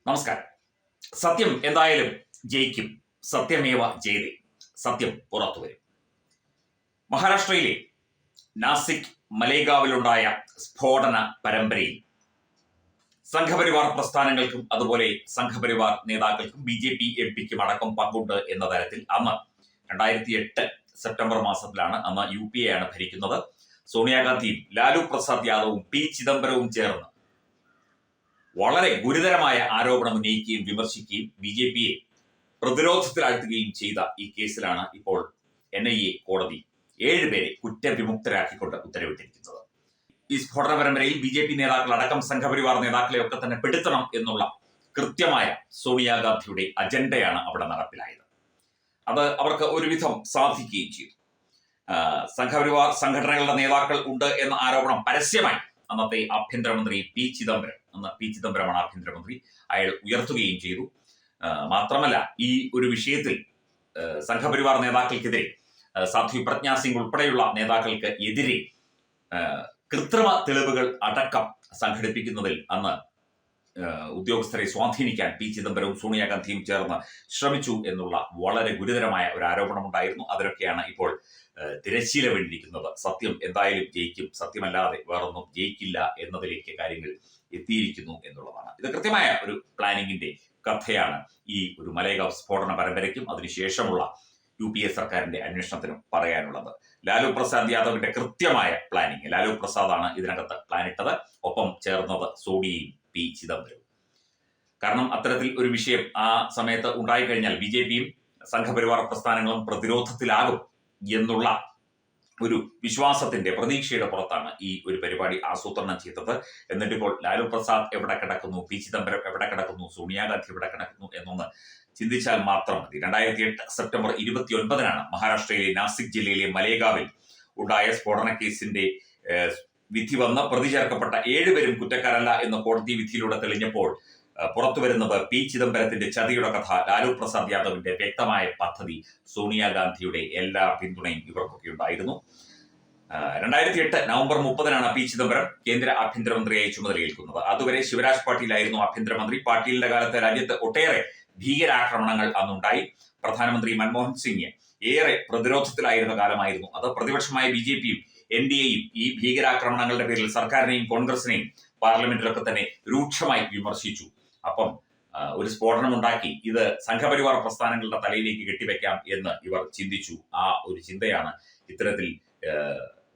നമസ്കാരം. സത്യം എന്തായാലും ജയിക്കും. സത്യമേവ ജയതേ. സത്യം പുറത്തു വരും. മഹാരാഷ്ട്രയിലെ നാസിക് മലേഗാവിലുണ്ടായ സ്ഫോടന പരമ്പരയിൽ സംഘപരിവാർ പ്രസ്ഥാനങ്ങൾക്കും അതുപോലെ സംഘപരിവാർ നേതാക്കൾക്കും BJP MP-ക്കും അടക്കം പങ്കുണ്ട് എന്ന തരത്തിൽ അന്ന് 2008 സെപ്റ്റംബർ മാസത്തിലാണ് അന്ന് UPA ആണ് ഭരിക്കുന്നത്. സോണിയാഗാന്ധിയും ലാലു പ്രസാദ് യാദവും P ചിദംബരവും ചേർന്ന് വളരെ ഗുരുതരമായ ആരോപണം ഉന്നയിക്കുകയും വിമർശിക്കുകയും BJP-യെ പ്രതിരോധത്തിലാഴ്ത്തുകയും ചെയ്ത ഈ കേസിലാണ് ഇപ്പോൾ NIA കോടതി 7 പേരെ കുറ്റവിമുക്തരാക്കിക്കൊണ്ട് ഉത്തരവിട്ടിരിക്കുന്നത്. ഈ സ്ഫോടന പരമ്പരയിൽ BJP നേതാക്കൾ അടക്കം സംഘപരിവാർ നേതാക്കളെ ഒക്കെ തന്നെ പെടുത്തണം എന്നുള്ള കൃത്യമായ സോണിയാഗാന്ധിയുടെ അജണ്ടയാണ് അവിടെ നടപ്പിലായത്. അത് അവർക്ക് ഒരുവിധം സാധിക്കുകയും ചെയ്തു. സംഘപരിവാർ സംഘടനകളുടെ നേതാക്കൾ ഉണ്ട് എന്ന ആരോപണം പരസ്യമായി അന്നത്തെ ആഭ്യന്തരമന്ത്രി P ചിദംബരം, അന്ന് P ചിദംബരമാണ് ആഭ്യന്തരമന്ത്രി, അയാൾ ഉയർത്തുകയും ചെയ്തു. മാത്രമല്ല, ഈ ഒരു വിഷയത്തിൽ സംഘപരിവാർ നേതാക്കൾക്കെതിരെ സാധ്വി പ്രജ്ഞാ സിംഗ് ഉൾപ്പെടെയുള്ള നേതാക്കൾക്ക് എതിരെ കൃത്രിമ തെളിവുകൾ അടക്കം സംഘടിപ്പിക്കുന്നതിൽ അന്ന് ഉദ്യോഗസ്ഥരെ സ്വാധീനിക്കാൻ P ചിദംബരവും സോണിയാഗാന്ധിയും ചേർന്ന് ശ്രമിച്ചു എന്നുള്ള വളരെ ഗുരുതരമായ ഒരു ആരോപണമുണ്ടായിരുന്നു. അതിലൊക്കെയാണ് ഇപ്പോൾ തിരശ്ശീല വീണിരിക്കുന്നത്. സത്യം എന്തായാലും ജയിക്കും, സത്യമല്ലാതെ വേറൊന്നും ജയിക്കില്ല എന്നതിലേക്ക് കാര്യങ്ങൾ എത്തിയിരിക്കുന്നു എന്നുള്ളതാണ്. ഇത് കൃത്യമായ ഒരു പ്ലാനിങ്ങിന്റെ കഥയാണ് ഈ ഒരു മലേഗാവ് സ്ഫോടന പരമ്പരയ്ക്കും അതിനുശേഷമുള്ള UPA സർക്കാരിന്റെ അന്വേഷണത്തിനും പറയാനുള്ളത്. ലാലു പ്രസാദ് യാദവിന്റെ കൃത്യമായ പ്ലാനിങ്. ലാലു പ്രസാദാണ് ഇതിനകത്ത് പ്ലാനിട്ടത്. ഒപ്പം ചേർന്നത് സോണിയയും P ചിദംബരവും. കാരണം അത്തരത്തിൽ ഒരു വിഷയം ആ സമയത്ത് ഉണ്ടായിക്കഴിഞ്ഞാൽ BJP-യും സംഘപരിവാർ പ്രസ്ഥാനങ്ങളും പ്രതിരോധത്തിലാകും എന്നുള്ള ഒരു വിശ്വാസത്തിന്റെ പ്രതീക്ഷയുടെ പുറത്താണ് ഈ ഒരു പരിപാടി ആസൂത്രണം ചെയ്തത്. എന്നിട്ടിപ്പോൾ ലാലു പ്രസാദ് എവിടെ കിടക്കുന്നു, P ചിദംബരം എവിടെ കിടക്കുന്നു, സോണിയാഗാന്ധി എവിടെ കിടക്കുന്നു എന്നൊന്ന് ചിന്തിച്ചാൽ മാത്രം മതി. 2008 സെപ്റ്റംബർ 29-നാണ് മഹാരാഷ്ട്രയിലെ നാസിക് ജില്ലയിലെ മലേഗാവിൽ ഉണ്ടായ സ്ഫോടന കേസിന്റെ വിധി വന്ന് പ്രതി ചേർക്കപ്പെട്ട 7 പേരും കുറ്റക്കാരല്ല എന്ന് കോടതി വിധിയിലൂടെ തെളിഞ്ഞപ്പോൾ പുറത്തുവരുന്നത് P ചിദംബരത്തിന്റെ ചതിയുടെ കഥ, ലാലു പ്രസാദ് യാദവിന്റെ വ്യക്തമായ പദ്ധതി, സോണിയാഗാന്ധിയുടെ എല്ലാ പിന്തുണയും ഇവർക്കൊക്കെ ഉണ്ടായിരുന്നു. 2008 നവംബർ 30-നാണ് P ചിദംബരം കേന്ദ്ര ആഭ്യന്തരമന്ത്രിയായി ചുമതലയേൽക്കുന്നത്. അതുവരെ ശിവരാജ് പാട്ടീലായിരുന്നു ആഭ്യന്തരമന്ത്രി. പാട്ടീലിന്റെ കാലത്ത് രാജ്യത്ത് ഒട്ടേറെ ഭീകരാക്രമണങ്ങൾ അന്നുണ്ടായി. പ്രധാനമന്ത്രി മൻമോഹൻ സിംഗ് ഏറെ പ്രതിരോധത്തിലായിരുന്ന കാലമായിരുന്നു അത്. പ്രതിപക്ഷമായ BJP-യും NDA-യും ഈ ഭീകരാക്രമണങ്ങളുടെ പേരിൽ സർക്കാരിനെയും കോൺഗ്രസിനെയും പാർലമെന്റിലൊക്കെ തന്നെ രൂക്ഷമായി വിമർശിച്ചു. അപ്പം ഒരു സ്ഫോടനം ഉണ്ടാക്കി ഇത് സംഘപരിവാർ പ്രസ്ഥാനങ്ങളുടെ തലയിലേക്ക് കെട്ടിവെക്കാം എന്ന് ഇവർ ചിന്തിച്ചു. ആ ഒരു ചിന്തയാണ് ഇത്തരത്തിൽ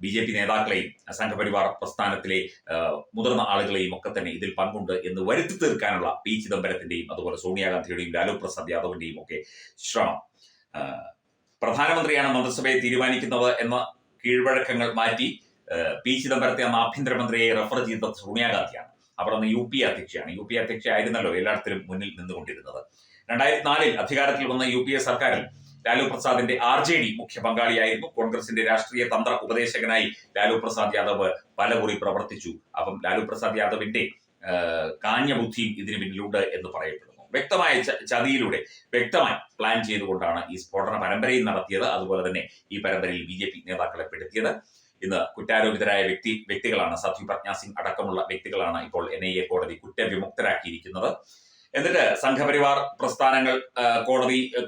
BJP നേതാക്കളെയും സംഘപരിവാർ പ്രസ്ഥാനത്തിലെ മുതിർന്ന ആളുകളെയും ഒക്കെ തന്നെ ഇതിൽ പങ്കുണ്ട് എന്ന് വരുത്തി തീർക്കാനുള്ള P ചിദംബരത്തിന്റെയും അതുപോലെ സോണിയാഗാന്ധിയുടെയും ലാലു പ്രസാദ് യാദവിന്റെയും ഒക്കെ ശ്രമം. പ്രധാനമന്ത്രിയാണ് മന്ത്രിസഭയെ തീരുമാനിക്കുന്നത് എന്ന കീഴ്വഴക്കങ്ങൾ മാറ്റി P ചിദംബരത്തെ അന്ന് ആഭ്യന്തരമന്ത്രിയെ റെഫർ ചെയ്തത് സോണിയാഗാന്ധിയാണ്. അവർ അന്ന് UPA അധ്യക്ഷയാണ്. UPA അധ്യക്ഷ ആയിരുന്നല്ലോ എല്ലായിടത്തിലും മുന്നിൽ നിന്നുകൊണ്ടിരുന്നത്. 2004 അധികാരത്തിൽ വന്ന UPA സർക്കാരിൽ ലാലു പ്രസാദിന്റെ RJD മുഖ്യ പങ്കാളിയായിരുന്നു. കോൺഗ്രസിന്റെ രാഷ്ട്രീയ തന്ത്ര ഉപദേശകനായി ലാലു പ്രസാദ് യാദവ് പലകുറി പ്രവർത്തിച്ചു. അപ്പം ലാലു പ്രസാദ് യാദവിന്റെ കാഞ്ഞ ബുദ്ധിയും ഇതിന് പിന്നിലുണ്ട് എന്ന് പറയപ്പെടുന്നു. വ്യക്തമായ ചതിയിലൂടെ വ്യക്തമായി പ്ലാൻ ചെയ്തുകൊണ്ടാണ് ഈ സ്ഫോടന പരമ്പരയും നടത്തിയത്. അതുപോലെ തന്നെ ഈ പരമ്പരയിൽ BJP നേതാക്കളെ പെടുത്തിയത്. ഇന്ന് കുറ്റാരോപിതരായ വ്യക്തികളാണ്, സാധ്വി പ്രജ്ഞാ സിംഗ് അടക്കമുള്ള വ്യക്തികളാണ് ഇപ്പോൾ NIA കോടതി കുറ്റവിമുക്തരാക്കിയിരിക്കുന്നത്. എന്നിട്ട് സംഘപരിവാർ പ്രസ്ഥാനങ്ങൾ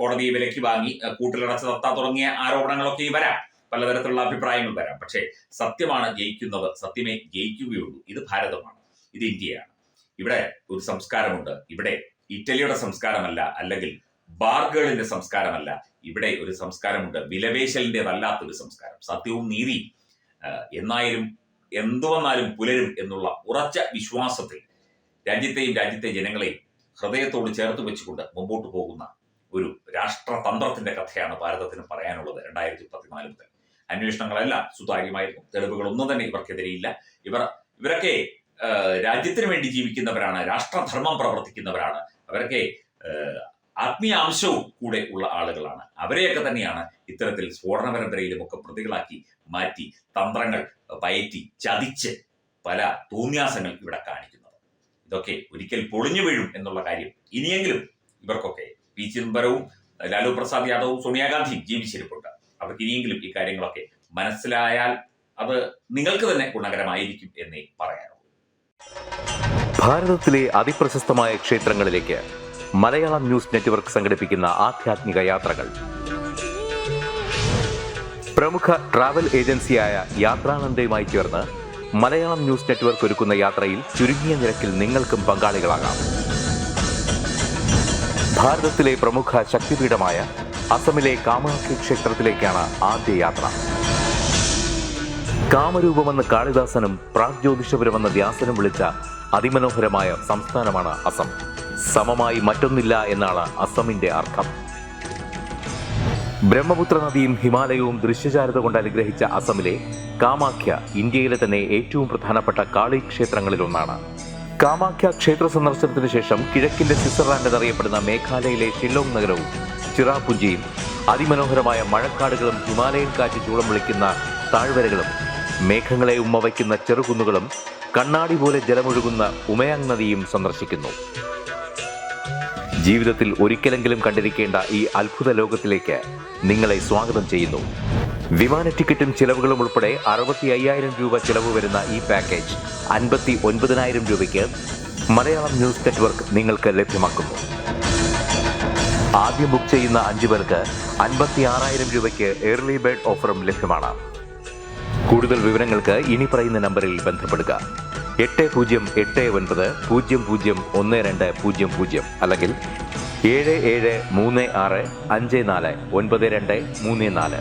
കോടതിയെ വിലക്കി വാങ്ങി കൂട്ടിലടച്ച് തത്ത തുടങ്ങിയ ആരോപണങ്ങളൊക്കെ വരാം, പലതരത്തിലുള്ള അഭിപ്രായങ്ങൾ വരാം. പക്ഷേ സത്യമാണ് ജയിക്കുന്നത്, സത്യമേ ജയിക്കുകയുള്ളൂ. ഇത് ഭാരതമാണ്, ഇത് ഇന്ത്യയാണ്. ഇവിടെ ഒരു സംസ്കാരമുണ്ട്. ഇവിടെ ഇറ്റലിയുടെ സംസ്കാരമല്ല, അല്ലെങ്കിൽ ബാർഗേളിന്റെ സംസ്കാരമല്ല. ഇവിടെ ഒരു സംസ്കാരമുണ്ട്, വിലവേശലിൻ്റെതല്ലാത്തൊരു സംസ്കാരം. സത്യവും നീതിയും എന്നായാലും എന്തു വന്നാലും പുലരും എന്നുള്ള ഉറച്ച വിശ്വാസത്തിൽ രാജ്യത്തെയും രാജ്യത്തെ ജനങ്ങളെയും ഹൃദയത്തോട് ചേർത്ത് വെച്ചുകൊണ്ട് മുമ്പോട്ട് പോകുന്ന ഒരു രാഷ്ട്രതന്ത്രത്തിന്റെ കഥയാണ് ഭാരതത്തിന് പറയാനുള്ളത്. 2014 മുതൽ അന്വേഷണങ്ങളെല്ലാം സുതാര്യമായിരുന്നു. തെളിവുകളൊന്നും തന്നെ ഇവർക്കെതിരെയില്ല. ഇവരൊക്കെ രാജ്യത്തിന് വേണ്ടി ജീവിക്കുന്നവരാണ്, രാഷ്ട്രധർമ്മം പ്രവർത്തിക്കുന്നവരാണ്. അവരൊക്കെ ആത്മീയ അംശവും കൂടെ ഉള്ള ആളുകളാണ്. അവരെയൊക്കെ തന്നെയാണ് ഇത്തരത്തിൽ സ്ഫോടന പരമ്പരയിലും ഒക്കെ പ്രതികളാക്കി മാറ്റി തന്ത്രങ്ങൾ പയറ്റി ചതിച്ച് പല തോന്നിയാസങ്ങൾ ഇവിടെ കാണിക്കുന്നത്. ഇതൊക്കെ ഒരിക്കൽ പൊളിഞ്ഞു വീഴും എന്നുള്ള കാര്യം ഇനിയെങ്കിലും ഇവർക്കൊക്കെ P ചിദംബരവും ലാലു പ്രസാദ് യാദവും സോണിയാഗാന്ധിയും ജീവിച്ചിരിപ്പുണ്ട്. അവർക്ക് ഇനിയെങ്കിലും ഈ കാര്യങ്ങളൊക്കെ മനസ്സിലായാൽ അത് നിങ്ങൾക്ക് തന്നെ ഗുണകരമായിരിക്കും എന്നേ പറയാനുള്ളൂ. ഭാരതത്തിലെ അതിപ്രശസ്തമായ ക്ഷേത്രങ്ങളിലേക്ക് മലയാളം ന്യൂസ് നെറ്റ്വർക്ക് സംഘടിപ്പിക്കുന്ന ആധ്യാത്മിക യാത്രകൾ. പ്രമുഖ ട്രാവൽ ഏജൻസിയായ യാത്രാനന്ദയുമായി ചേർന്ന് മലയാളം ന്യൂസ് നെറ്റ്വർക്ക് ഒരുക്കുന്ന യാത്രയിൽ ചുരുങ്ങിയ നിരക്കിൽ നിങ്ങൾക്കും പങ്കാളികളാകാം. ഭാരതത്തിലെ പ്രമുഖ ശക്തിപീഠമായ അസമിലെ കാമാഖ്യ ക്ഷേത്രത്തിലേക്കാണ് ആദ്യ യാത്ര. കാമരൂപമെന്ന കാളിദാസനും പ്രാഗ്ജ്യോതിഷപുരമെന്ന വ്യാസനും വിളിച്ച അതിമനോഹരമായ സംസ്ഥാനമാണ് അസം. സമമായി മറ്റൊന്നില്ല എന്നാണ് അസമിന്റെ അർത്ഥം. ബ്രഹ്മപുത്ര നദിയും ഹിമാലയവും ദൃശ്യചാരുത കൊണ്ട് അനുഗ്രഹിച്ച അസമിലെ കാമാഖ്യ ഇന്ത്യയിലെ തന്നെ ഏറ്റവും പ്രധാനപ്പെട്ട കാളി ക്ഷേത്രങ്ങളിലൊന്നാണ്. കാമാഖ്യ ക്ഷേത്ര സന്ദർശനത്തിന് ശേഷം കിഴക്കിന്റെ സ്വിറ്റ്സർലാൻഡ് എന്നറിയപ്പെടുന്ന മേഘാലയയിലെ ഷില്ലോങ് നഗരവും ചിറാപുഞ്ചിയും അതിമനോഹരമായ മഴക്കാടുകളും ഹിമാലയൻ കാറ്റ് ചൂളം വിളിക്കുന്ന താഴ്വരകളും മേഘങ്ങളെ ഉമ്മവയ്ക്കുന്ന ചെറുകുന്നുകളും കണ്ണാടി പോലെ ജലമൊഴുകുന്ന ഉമയാങ് നദിയും സന്ദർശിക്കുന്നു. ജീവിതത്തിൽ ഒരിക്കലെങ്കിലും കണ്ടിരിക്കേണ്ട ഈ അത്ഭുത ലോകത്തിലേക്ക് നിങ്ങളെ സ്വാഗതം ചെയ്യുന്നു. വിമാന ടിക്കറ്റും ചിലവുകളും ഉൾപ്പെടെ 65,000 രൂപ ചിലവ് വരുന്ന ഈ പാക്കേജ് 59,000 രൂപയ്ക്ക് മലയാളം ന്യൂസ് നെറ്റ്വർക്ക് നിങ്ങൾക്ക് ലഭ്യമാക്കുന്നു. ആദ്യം ബുക്ക് ചെയ്യുന്ന 5 പേർക്ക് 56,000 രൂപയ്ക്ക് ഏർലി ബേർഡ് ഓഫറും ലഭ്യമാണ്. കൂടുതൽ വിവരങ്ങൾക്ക് ഇനി പറയുന്ന നമ്പറിൽ ബന്ധപ്പെടുക. 8089001200 അല്ലെങ്കിൽ 7736549234.